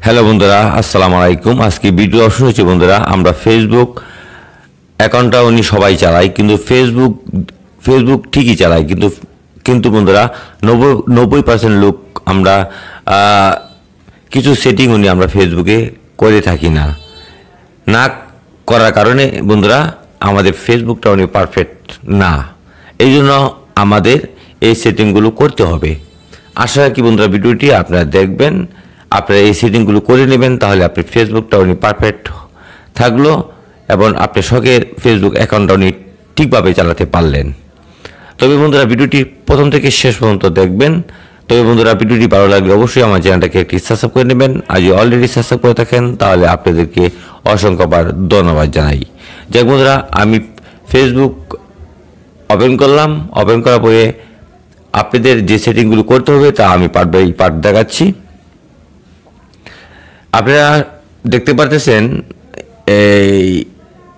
Hello বন্ধুরা, আসসালামু আলাইকুম। আজকে ভিডিও অপশন হচ্ছে বন্ধুরা, আমরা ফেসবুক অ্যাকাউন্টটা উনি সবাই চালাই, কিন্তু ফেসবুক ঠিকই চালাই, কিন্তু বন্ধুরা 90% লোক আমরা কিছু সেটিং আমরা ফেসবুকে করে থাকি না করার কারণে বন্ধুরা আমাদের ফেসবুকটা পারফেক্ট না। এই জন্য আমাদের এই সেটিংগুলো করতে হবে। আশা রাখি বন্ধুরা ভিডিওটি আপনারা দেখবেন, আপনারা এই সেটিংগুলো করে নেবেন, তাহলে আপনার ফেসবুকটা পারফেক্ট থাকলো এবং আপনার শখের ফেসবুক অ্যাকাউন্টটা ঠিকভাবে চালাতে পারলেন। তবে বন্ধুরা ভিডিওটি প্রথম থেকে শেষ পর্যন্ত দেখবেন। তবে বন্ধুরা ভিডিওটি ভালো লাগলে অবশ্যই আমার চ্যানেলটাকে একটি সাবস্ক্রাইব করে নেবেন। আজ অলরেডি সাবস্ক্রাইব করে থাকেন তাহলে আপনাদেরকে অসংখ্যবার ধন্যবাদ জানাই। যাক বন্ধুরা, আমি ফেসবুক ওপেন করলাম। ওপেন করার পরে আপনাদের যে সেটিংগুলো করতে হবে তা আমি পার্ট বাই পার্ট দেখাচ্ছি। আপনারা দেখতে পারতেছেন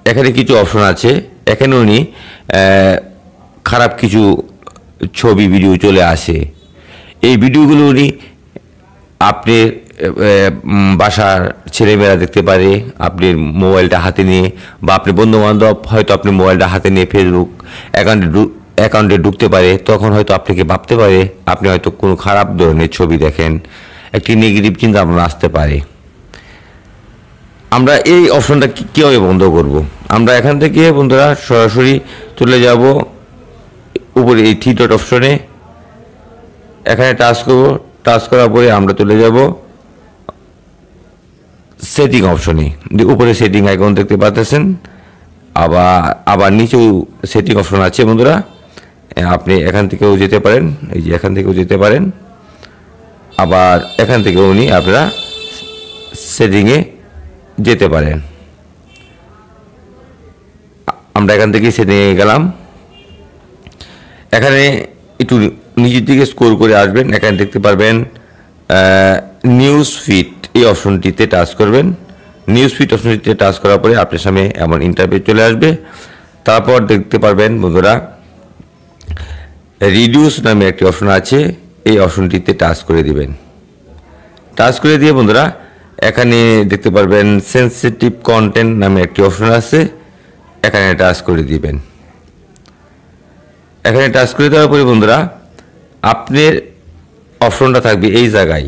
এখানে কিছু অপশন আছে। এখানে উনি খারাপ কিছু ছবি ভিডিও চলে আসে। এই ভিডিওগুলো উনি আপনি বাসার ছেলেমেয়েরা দেখতে পারে, আপনি মোবাইলটা হাতে নিয়ে, বা আপনি বন্ধুবান্ধব হয়তো আপনি মোবাইলটা হাতে নিয়ে ফেসবুক অ্যাকাউন্টে ঢুকতে পারে। তখন হয়তো আপনাকে ভাবতে পারে আপনি হয়তো কোনো খারাপ ধরনের ছবি দেখেন, একটি নেগেটিভ চিন্তা ভাবনা আসতে পারে। আমরা এই অপশনটা কীভাবে বন্ধ করব? আমরা এখান থেকে বন্ধুরা সরাসরি চলে যাব উপরে এই থ্রি ডট অপশনে। এখানে টাচ করব। টাচ করার পরে আমরা চলে যাব সেটিং অপশনে। উপরে সেটিং আইকন দেখতে পাচ্ছেন, আবার নিচেও সেটিং অপশন আছে বন্ধুরা। আপনি এখান থেকেও যেতে পারেন, এই যে এখান থেকেও যেতে পারেন, আবার এখান থেকেও আপনারা সেটিংয়ে যেতে পারেন। আমরা এখান থেকে সেটিংয়ে গেলাম। এখানে একটু নিচের দিকে স্ক্রল করে আসবেন, এখানে দেখতে পারবেন নিউজ ফিড, এই অপশনটিতে টাচ করবেন। নিউজ ফিড অপশনটিতে টাচ করার পরে আপনার সামনে এমন ইন্টারফেস চলে আসবে। তারপর দেখতে পারবেন বন্ধুরা রিডিউস নামে একটি অপশন আছে, এই অপশনটিতে টাচ করে দিবেন। টাচ করে দিয়ে বন্ধুরা এখানে দেখতে পারবেন সেনসিটিভ কন্টেন্ট নামে একটি অপশন আছে, এখানে টাচ করে দিবেন। এখানে টাচ করে দেওয়ার পরে বন্ধুরা আপনার অপশনটা থাকবে এই জায়গায়,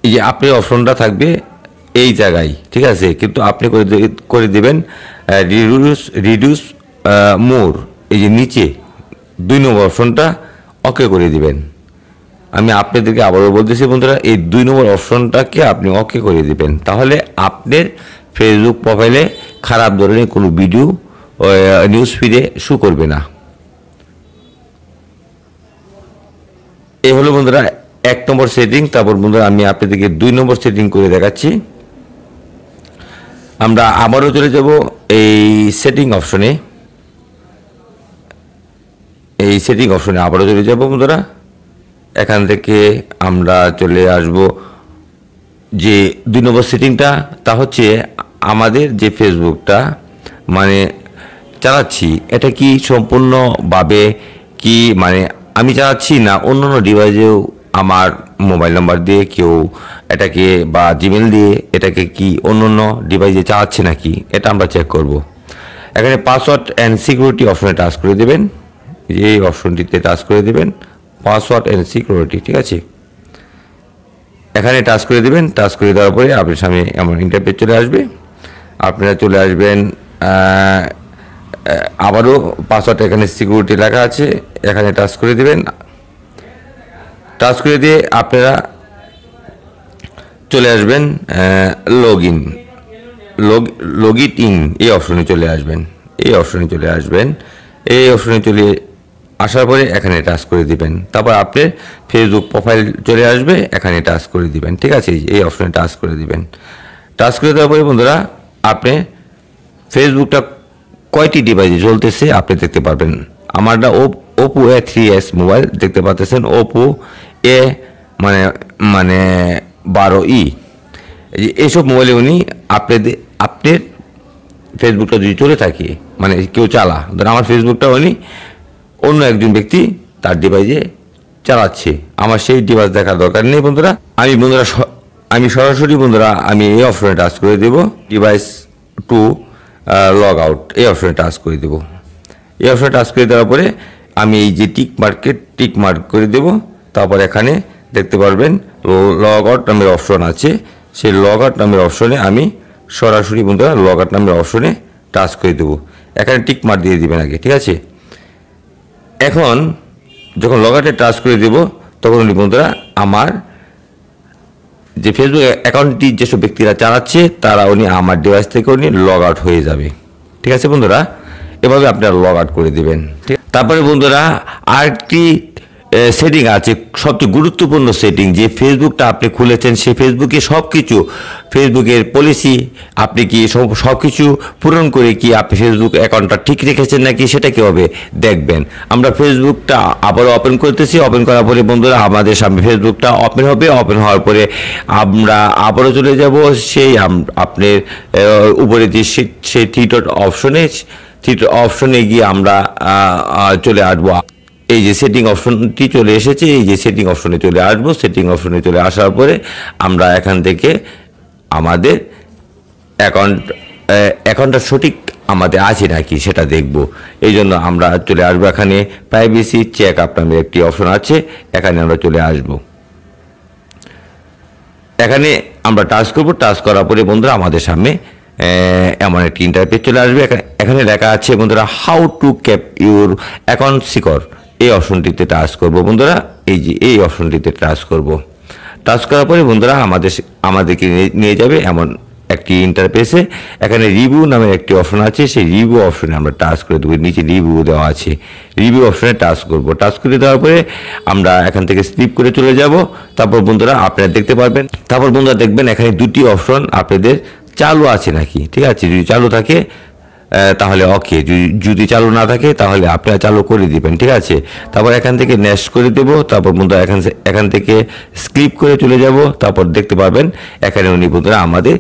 এই যে আপনার অপশনটা থাকবে এই জায়গায়, ঠিক আছে। কিন্তু আপনি করে দিবেন রিডিউস মোর, এই যে নিচে 2 নম্বর অপশনটা ওকে করে দিবেন। আমি আপনাদেরকে আবারও বলতেছি বন্ধুরা, এই 2 নম্বর অপশনটাকে আপনি ওকে করে দিবেন, তাহলে আপনার ফেসবুক প্রোফাইলে খারাপ ধরনের কোনো ভিডিও নিউজ ফিডে শো করবে না। এই হলো বন্ধুরা 1 নম্বর সেটিং। তারপর বন্ধুরা আমি আপনাদেরকে 2 নম্বর সেটিং করে দেখাচ্ছি। আমরা আবারও চলে যাব এই সেটিং অপশনে। এই সেটিং অপশনে আবারও চলে যাব বন্ধুরা। এখান থেকে আমরা চলে আসব যে 2 নম্বর সেটিংটা, তা হচ্ছে আমাদের যে ফেসবুকটা চালাচ্ছি এটা কি সম্পূর্ণভাবে কি আমি চালাচ্ছি না অন্য ডিভাইসেও আমার মোবাইল নাম্বার দিয়ে কেউ এটাকে বা জিমেল দিয়ে এটাকে কি অন্য ডিভাইসে চালাচ্ছে নাকি, এটা আমরা চেক করব। এখানে পাসওয়ার্ড অ্যান্ড সিকিউরিটি অপশনে টাচ করে দেবেন, এই অপশনটিতে টাচ করে দেবেন, পাসওয়ার্ড অ্যান্ড সিকিউরিটি, ঠিক আছে। এখানে টাচ করে দেবেন। টাচ করে দেওয়ার পরে আপনার সামনে এমন ইন্টারফেস চলে আসবে। আপনারা চলে আসবেন, আবারও পাসওয়ার্ড এখানে সিকিউরিটি লেখা আছে, এখানে টাচ করে দেবেন। টাচ করে দিয়ে আপনারা চলে আসবেন লগ ইন এই অপশনে চলে আসবেন। এই অপশনে চলে আসার পরে এখানে টাচ করে দিবেন। তারপর আপনার ফেসবুক প্রোফাইল চলে আসবে, এখানে টাচ করে দিবেন, ঠিক আছে। এই অপশনে টাচ করে দিবেন। টাচ করে দেওয়ার পরে বন্ধুরা আপনি ফেসবুকটা কয়টি ডিভাইসে চলতেছে আপনি দেখতে পারবেন। আমারটা ওপো A3s মোবাইল দেখতে পাচ্ছেন, ওপো এ 12E। এইসব মোবাইলে উনি আপনার ফেসবুকটা যদি চলে থাকে, কেউ চালা, ধর আমার ফেসবুকটা উনি অন্য একজন ব্যক্তি তার ডিভাইসে চালাচ্ছে, আমার সেই ডিভাইস দেখার দরকার নেই বন্ধুরা। আমি সরাসরি বন্ধুরা আমি এই অপশনে টাচ করে দেব, ডিভাইস টু লগ আউট এই অপশনে টাচ করে দেব। এই অপশনে টাচ করে দেওয়ার পরে আমি এই যে টিক মার্ক করে দেব। তারপর এখানে দেখতে পারবেন লগ আউট নামের অপশন আছে, সেই লগ আউট নামের অপশনে আমি সরাসরি বন্ধুরা লগ আউট নামের অপশনে টাচ করে দেবো। এখানে টিক মার্ক দিয়ে দিবেন আগে, ঠিক আছে। এখন যখন লগ আউটে টাচ করে দেব তখন বন্ধুরা আমার যে ফেসবুক অ্যাকাউন্টটি যেসব ব্যক্তিরা চালাচ্ছে তারা আমার ডিভাইস থেকে লগ আউট হয়ে যাবে, ঠিক আছে বন্ধুরা। এভাবে আপনারা লগ আউট করে দেবেন, ঠিক। তারপরে বন্ধুরা আরেকটি সেটিং আছে, সবচেয়ে গুরুত্বপূর্ণ সেটিং, যে ফেসবুকটা আপনি খুলেছেন সেই ফেসবুকে সব কিছু, ফেসবুকের পলিসি আপনি কি সব কিছু পূরণ করে কি আপনি ফেসবুক অ্যাকাউন্টটা ঠিক রেখেছেন নাকি সেটা কীভাবে দেখবেন। আমরা ফেসবুকটা আবারও ওপেন করতেছি। ওপেন করার পরে বন্ধুরা আমাদের সামনে ফেসবুকটা ওপেন হবে। ওপেন হওয়ার পরে আমরা আবারও চলে যাব সেই আপনার উপরে যে সেই থ্রি ডট অপশনে গিয়ে আমরা চলে আসবো। এই যে সেটিং অপশনটি চলে এসেছে, এই যে সেটিং অপশনে চলে আসবো। সেটিং অপশনে চলে আসার পরে আমরা এখান থেকে আমাদের অ্যাকাউন্টটা সঠিক আমাদের আছে নাকি সেটা দেখব। এই জন্য আমরা চলে আসবো এখানে প্রাইভেসি চেক আপ নামের একটি অপশন আছে, এখানে আমরা চলে আসব। এখানে আমরা টাচ করব। টাচ করার পরে বন্ধুরা আমাদের সামনে এমন একটি ইন্টারফেস চলে আসবে। এখানে লেখা আছে বন্ধুরা how to keep your account secure, এই অপশনটিতে টাচ করব বন্ধুরা। এই যে এই অপশনটিতে টাচ করব। টাচ করার পরে বন্ধুরা আমাদেরকে নিয়ে যাবে এমন একটি ইন্টারফেসে। এখানে রিভিউ নামের একটি অপশন আছে, সেই রিভিউ অপশনে আমরা টাচ করে দেবো। নিচে রিভিউ দেওয়া আছে, রিভিউ অপশনে টাচ করব। টাচ করে দেওয়ার পরে আমরা এখান থেকে স্কিপ করে চলে যাব। তারপর বন্ধুরা আপনারা দেখতে পারবেন, তারপর বন্ধুরা দেখবেন এখানে দুটি অপশন আপনাদের চালু আছে নাকি, ঠিক আছে। যদি চালু থাকে তাহলে ওকে, যদি চালু না থাকে তাহলে আপনারা চালু করে দিবেন, ঠিক আছে। তারপর এখান থেকে নেক্সট করে দেব। তারপর বন্ধুরা এখান থেকে স্কিপ করে চলে যাব। তারপর দেখতে পারবেন এখানে বন্ধুরা আমাদের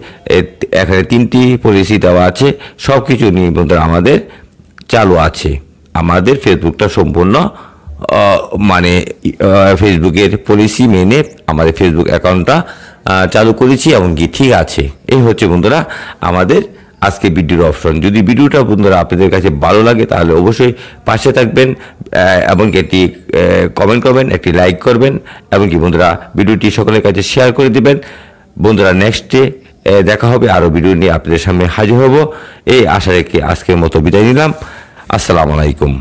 এখানে 3টি পলিসি দেওয়া আছে, সব কিছু নিয়ে বন্ধুরা আমাদের চালু আছে। আমাদের ফেসবুকটা সম্পূর্ণ মানে ফেসবুকের পলিসি মেনে আমাদের ফেসবুক অ্যাকাউন্টটা চালু করেছি, এমনকি ঠিক আছে। এই হচ্ছে বন্ধুরা আমাদের আজকে ভিডিওর অপশন। যদি ভিডিওটা বন্ধুরা আপনাদের কাছে ভালো লাগে তাহলে অবশ্যই পাশে থাকবেন, এমনকি একটি কমেন্ট করবেন, একটি লাইক করবেন, এমনকি বন্ধুরা ভিডিওটি সকলের কাছে শেয়ার করে দিবেন। বন্ধুরা নেক্সটে দেখা হবে, আরও ভিডিও নিয়ে আপনাদের সামনে হাজির হব এই আশা রেখে আজকের মতো বিদায় নিলাম। আসসালামু আলাইকুম।